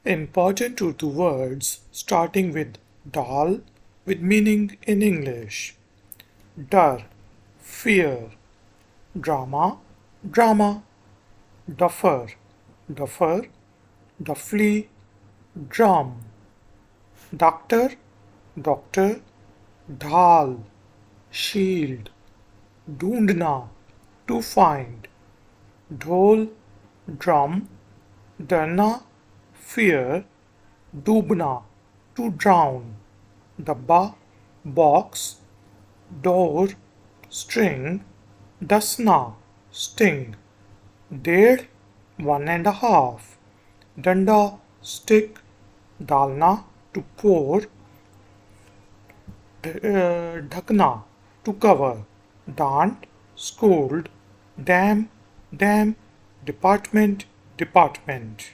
Important Urdu words starting with Ddal with meaning in English. Dar, fear. Drama, drama. Duffer, duffer. Duffly, drum. Doctor, doctor. Ddal, shield. Dhoondna, to find. Dhol, drum. Darna, fear. Doobna, to drown. Dabba, box. Door, string. Dasna, sting. Ded, 1.5. Danda, stick. Dalna, to pour. Dhakna, to cover. Dant, scold. Dam, dam. Department, department.